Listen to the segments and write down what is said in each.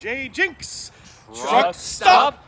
J Jinx! Truck stop!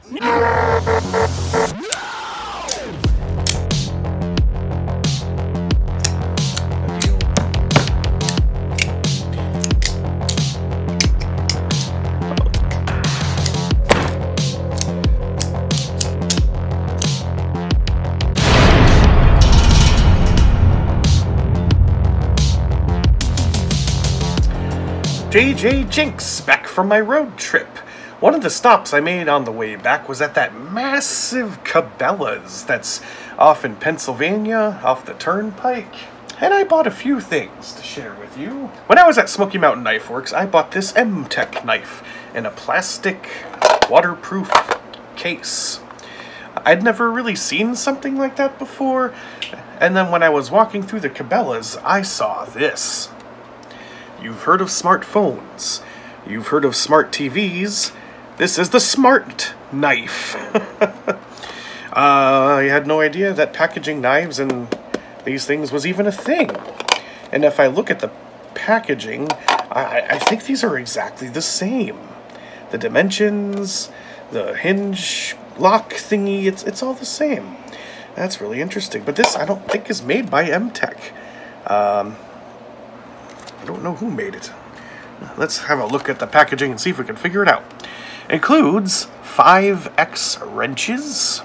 JJ Jinx, back from my road trip. One of the stops I made on the way back was at that massive Cabela's that's off in Pennsylvania, off the turnpike. And I bought a few things to share with you. When I was at Smoky Mountain Knife Works, I bought this M-Tech knife in a plastic, waterproof case. I'd never really seen something like that before, and then when I was walking through the Cabela's, I saw this. You've heard of smartphones. You've heard of smart TVs. This is the smart knife. I had no idea that packaging knives and these things was even a thing. And if I look at the packaging, I think these are exactly the same. The dimensions, the hinge lock thingy, it's all the same. That's really interesting. But this, I don't think, is made by M-Tech. I don't know who made it. Let's have a look at the packaging and see if we can figure it out. Includes 5X wrenches,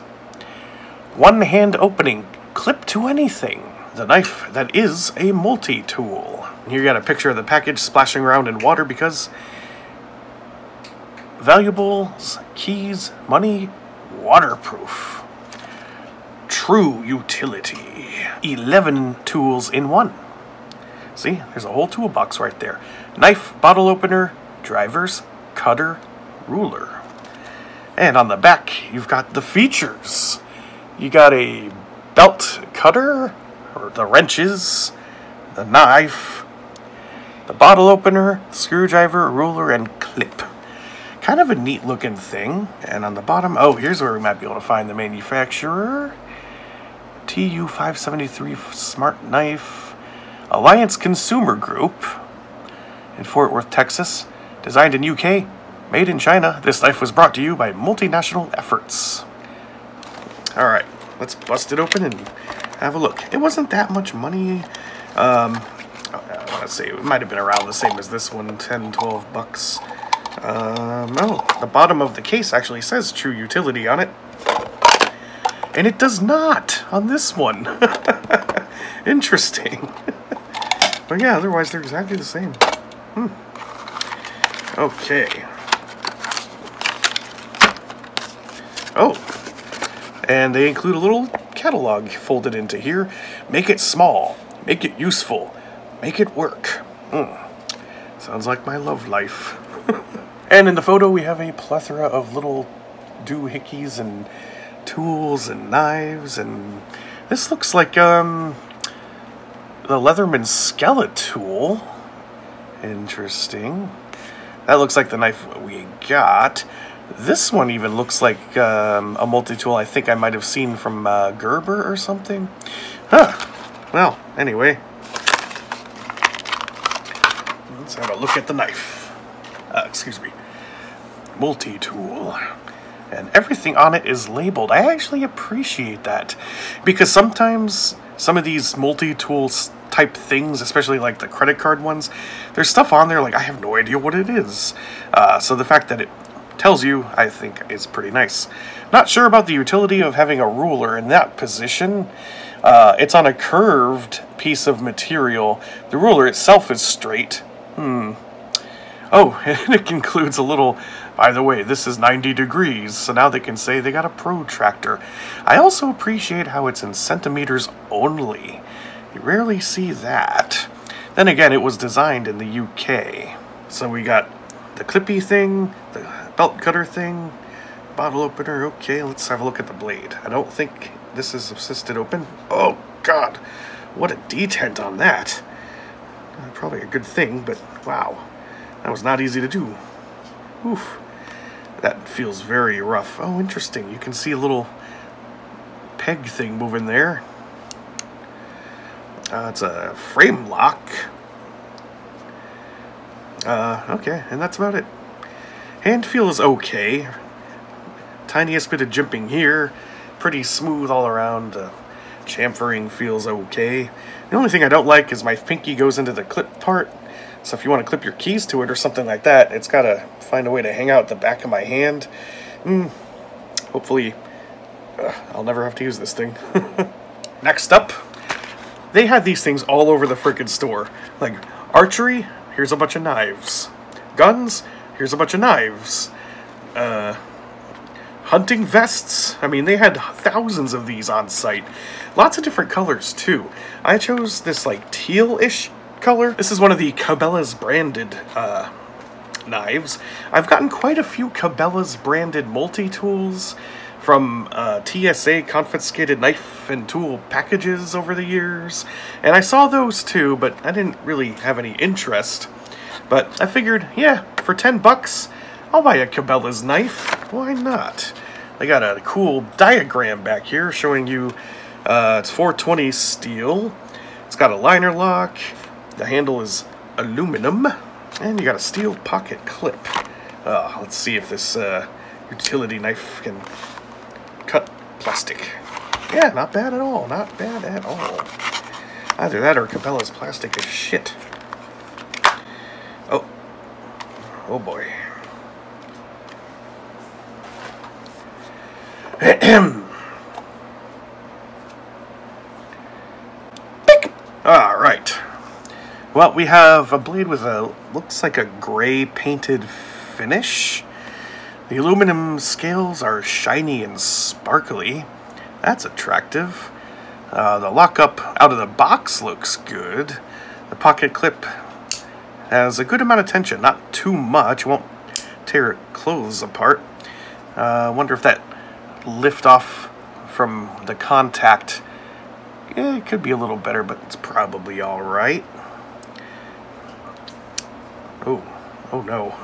one-hand opening, clip to anything. The knife that is a multi-tool. Here you got a picture of the package splashing around in water because valuables, keys, money, waterproof. True utility. 11 tools in one. See, there's a whole toolbox right there. Knife, bottle opener, drivers, cutter, ruler. And on the back, you've got the features. You got a belt cutter, or the wrenches, the knife, the bottle opener, screwdriver, ruler, and clip. Kind of a neat looking thing. And on the bottom, oh, here's where we might be able to find the manufacturer. TU-573 Smart Knife. Alliance Consumer Group in Fort Worth, Texas. Designed in UK, made in China. This knife was brought to you by multinational efforts. Alright, let's bust it open and have a look. It wasn't that much money. I want to say it might have been around the same as this one, 10, 12 bucks. No, the bottom of the case actually says True Utility on it. And it does not on this one. Interesting. But yeah, otherwise they're exactly the same. Okay. Oh. And they include a little catalog folded into here. Make it small. Make it useful. Make it work. Sounds like my love life. And in the photo we have a plethora of little doohickeys and tools and knives, and this looks like the Leatherman skillet tool. Interesting. That looks like the knife we got. This one even looks like a multi-tool I think I might have seen from Gerber or something. Huh. Well, anyway. Let's have a look at the knife. Excuse me. Multi-tool. And everything on it is labeled. I actually appreciate that, because sometimes some of these multi-tool type things, especially like the credit card ones, there's stuff on there like I have no idea what it is. So the fact that it tells you, I think, is pretty nice. Not sure about the utility of having a ruler in that position. It's on a curved piece of material. The ruler itself is straight. Oh, and it includes a little, by the way, this is 90 degrees, so now they can say they got a protractor. I also appreciate how it's in centimeters only. You rarely see that. Then again, it was designed in the UK. So we got the clippy thing, the belt cutter thing, bottle opener. Okay, let's have a look at the blade. I don't think this is assisted open. Oh, God. What a detent on that. Probably a good thing, but wow. That was not easy to do. Oof. That feels very rough. Oh, interesting. You can see a little peg thing moving there. It's a frame lock. Okay, and that's about it. Hand feel is okay. Tiniest bit of jimping here. Pretty smooth all around. Chamfering feels okay. The only thing I don't like is my pinky goes into the clip part. So if you want to clip your keys to it or something like that, it's got to find a way to hang out the back of my hand. Hopefully, I'll never have to use this thing. Next up, they had these things all over the frickin' store. Like, archery, here's a bunch of knives. Guns, here's a bunch of knives. Hunting vests, I mean, they had thousands of these on site. Lots of different colors, too. I chose this, like, teal-ish color. This is one of the Cabela's branded, knives. I've gotten quite a few Cabela's branded multi-tools from TSA confiscated knife and tool packages over the years. And I saw those too, but I didn't really have any interest. But I figured, yeah, for 10 bucks, I'll buy a Cabela's knife. Why not? They got a cool diagram back here showing you it's 420 steel. It's got a liner lock. The handle is aluminum. And you got a steel pocket clip. Let's see if this utility knife can cut plastic. Yeah, not bad at all. Not bad at all. Either that or Cabela's plastic is shit. Oh boy. Alright. Well, we have a blade with a, looks like a gray painted finish. The aluminum scales are shiny and sparkly. That's attractive. The lockup out of the box looks good. The pocket clip has a good amount of tension, not too much. Won't tear clothes apart. I wonder if that lift off from the contact, it could be a little better, but it's probably all right. Oh no.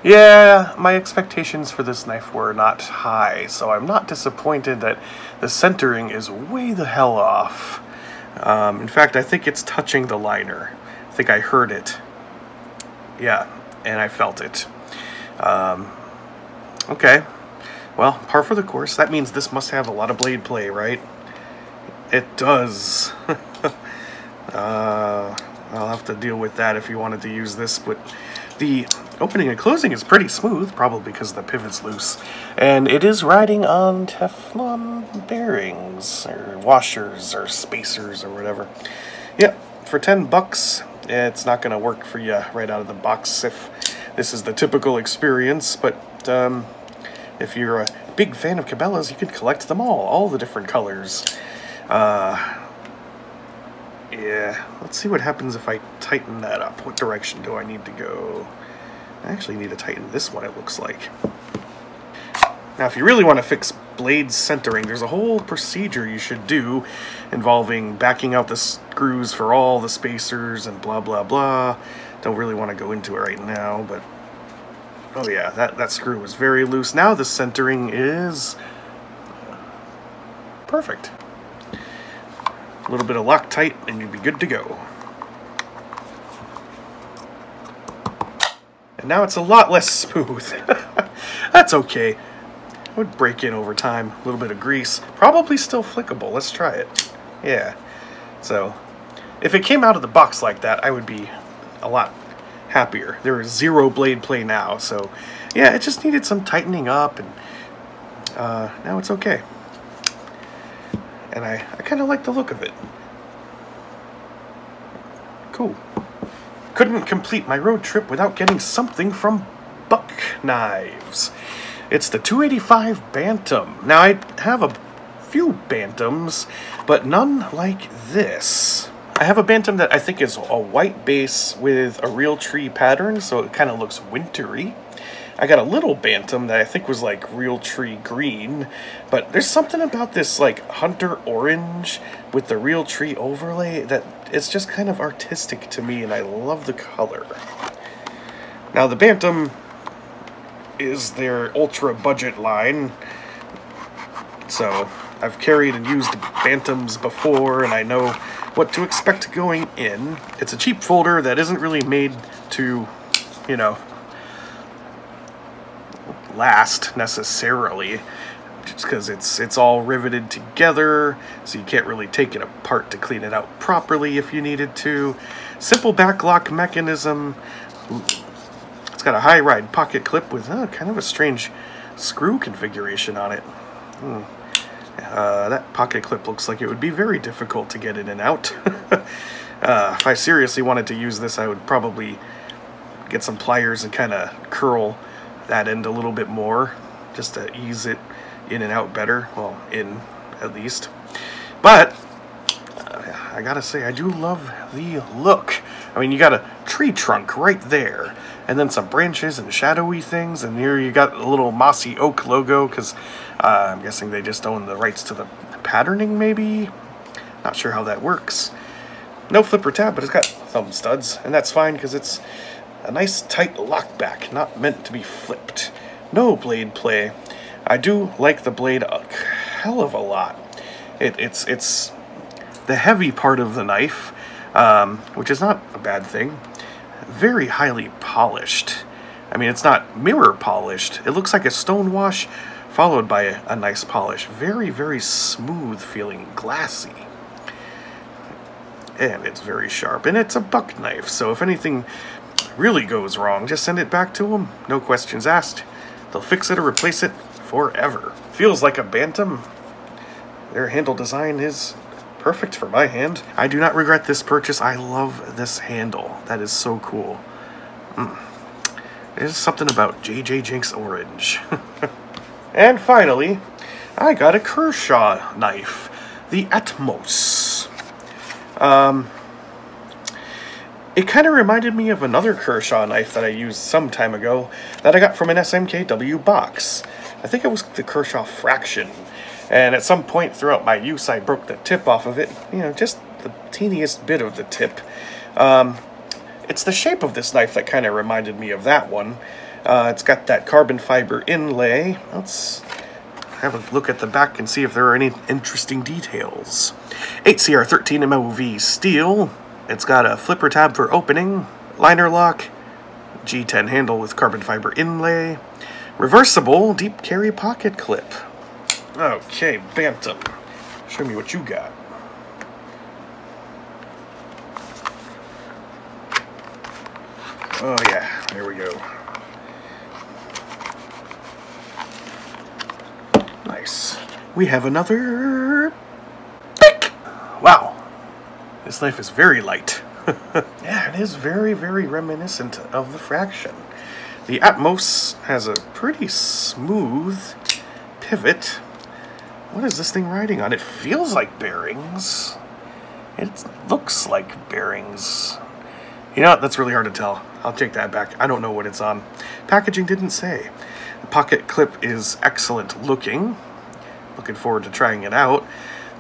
Yeah, my expectations for this knife were not high, so I'm not disappointed that the centering is way the hell off. In fact, I think it's touching the liner. I think I heard it. Yeah, and I felt it. Okay. Well, par for the course. That means this must have a lot of blade play, right? It does. I'll have to deal with that if you wanted to use this, but the opening and closing is pretty smooth, probably because the pivot's loose. And it is riding on Teflon bearings, or washers, or spacers, or whatever. Yep, for 10 bucks, it's not going to work for you right out of the box if this is the typical experience, but if you're a big fan of Cabela's, you can collect them all the different colors. Yeah, let's see what happens if I tighten that up. What direction do I need to go? I actually need to tighten this one, it looks like. Now, if you really want to fix blade centering, there's a whole procedure you should do involving backing out the screws for all the spacers and blah, blah, blah. Don't really want to go into it right now, but... oh yeah, that screw was very loose. Now the centering is... perfect. A little bit of Loctite and you'd be good to go. And now it's a lot less smooth. That's okay. It would break in over time. A little bit of grease. Probably still flickable. Let's try it. Yeah. So, if it came out of the box like that, I would be a lot happier. There is zero blade play now, so yeah, it just needed some tightening up, and now it's okay. And I kind of like the look of it. Cool. Couldn't complete my road trip without getting something from Buck Knives. It's the 285 Bantam. Now, I have a few Bantams, but none like this. I have a Bantam that I think is a white base with a real tree pattern, so it kind of looks wintry. I got a little Bantam that I think was like real tree green, but there's something about this like hunter orange with the real tree overlay that it's just kind of artistic to me, and I love the color. Now the Bantam is their ultra budget line, so I've carried and used Bantams before, and I know what to expect going in. It's a cheap folder that isn't really made to, you know, last necessarily, just because it's all riveted together, so you can't really take it apart to clean it out properly if you needed to. Simple backlock mechanism. It's got a high ride pocket clip with kind of a strange screw configuration on it. That pocket clip looks like it would be very difficult to get in and out. If I seriously wanted to use this, I would probably get some pliers and kind of curl that end a little bit more, just to ease it in and out better. Well, in at least. But I gotta say, I do love the look. I mean, you got a tree trunk right there, and then some branches and shadowy things, and here you got a little mossy oak logo, because I'm guessing they just own the rights to the patterning, maybe? Not sure how that works. No flipper tab, but it's got thumb studs, and that's fine, because it's a nice tight lockback, not meant to be flipped. No blade play. I do like the blade a hell of a lot. It's the heavy part of the knife, which is not a bad thing. Very highly polished. I mean, it's not mirror polished. It looks like a stone wash followed by a nice polish. Very, very smooth feeling, glassy. And it's very sharp. And it's a buck knife, so if anything really goes wrong, just send it back to them. No questions asked. They'll fix it or replace it forever. Feels like a Bantam. Their handle design is perfect for my hand. I do not regret this purchase. I love this handle. That is so cool. There's something about J.J. Jenks Orange. And finally, I got a Kershaw knife. The Atmos. It kind of reminded me of another Kershaw knife that I used some time ago that I got from an SMKW box. I think it was the Kershaw Fraction. And at some point throughout my use, I broke the tip off of it. You know, just the teeniest bit of the tip. It's the shape of this knife that kind of reminded me of that one. It's got that carbon fiber inlay. Let's have a look at the back and see if there are any interesting details. 8CR13 MOV steel. It's got a flipper tab for opening, liner lock, G10 handle with carbon fiber inlay, reversible deep carry pocket clip. Okay, Bantam, show me what you got. Oh yeah, there we go. Nice. We have another pick. Wow. This knife is very light. Yeah, it is very, very reminiscent of the Fraction. The Atmos has a pretty smooth pivot. What is this thing riding on? It feels like bearings. It looks like bearings. You know what? That's really hard to tell. I'll take that back. I don't know what it's on. Packaging didn't say. The pocket clip is excellent looking. Looking forward to trying it out.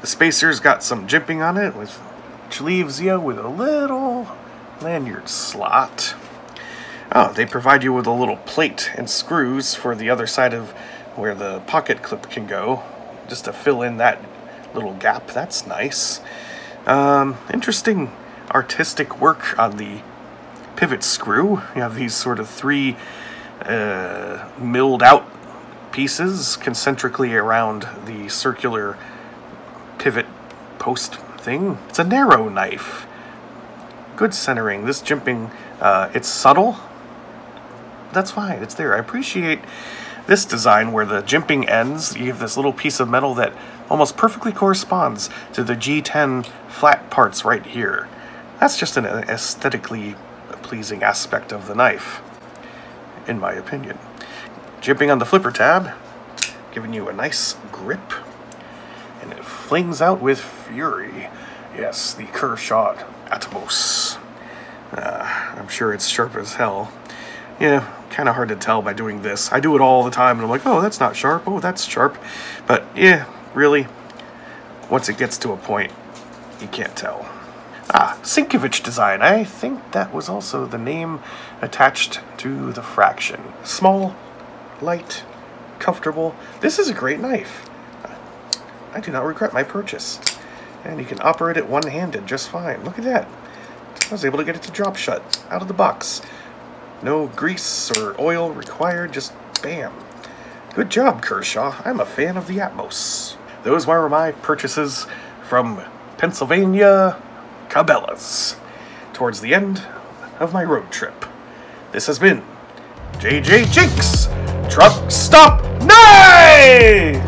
The spacer's got some jimping on it, which leaves you with a little lanyard slot. Oh, they provide you with a little plate and screws for the other side of where the pocket clip can go, just to fill in that little gap. That's nice. Interesting artistic work on the pivot screw. You have these sort of three milled out pieces concentrically around the circular pivot post thing. It's a narrow knife. Good centering. This jimping, it's subtle. That's fine. It's there. I appreciate this design where the jimping ends. You have this little piece of metal that almost perfectly corresponds to the G10 flat parts right here. That's just an aesthetically pleasing aspect of the knife, in my opinion. Jimping on the flipper tab, giving you a nice grip, and it flings out with fury. Yes, the Kershaw Atmos. I'm sure it's sharp as hell. Yeah, kind of hard to tell by doing this. I do it all the time, and I'm like, oh, that's not sharp. Oh, that's sharp. But yeah, really, once it gets to a point, you can't tell. Sienkiewicz design. I think that was also the name attached to the Fraction. Small, light, comfortable. This is a great knife. I do not regret my purchase. And you can operate it one-handed just fine. Look at that. I was able to get it to drop shut out of the box. No grease or oil required, just Bam. Good job, Kershaw. I'm a fan of the Atmos. Those were my purchases from Pennsylvania Cabela's towards the end of my road trip. This has been JJ Jinx Truck Stop Night!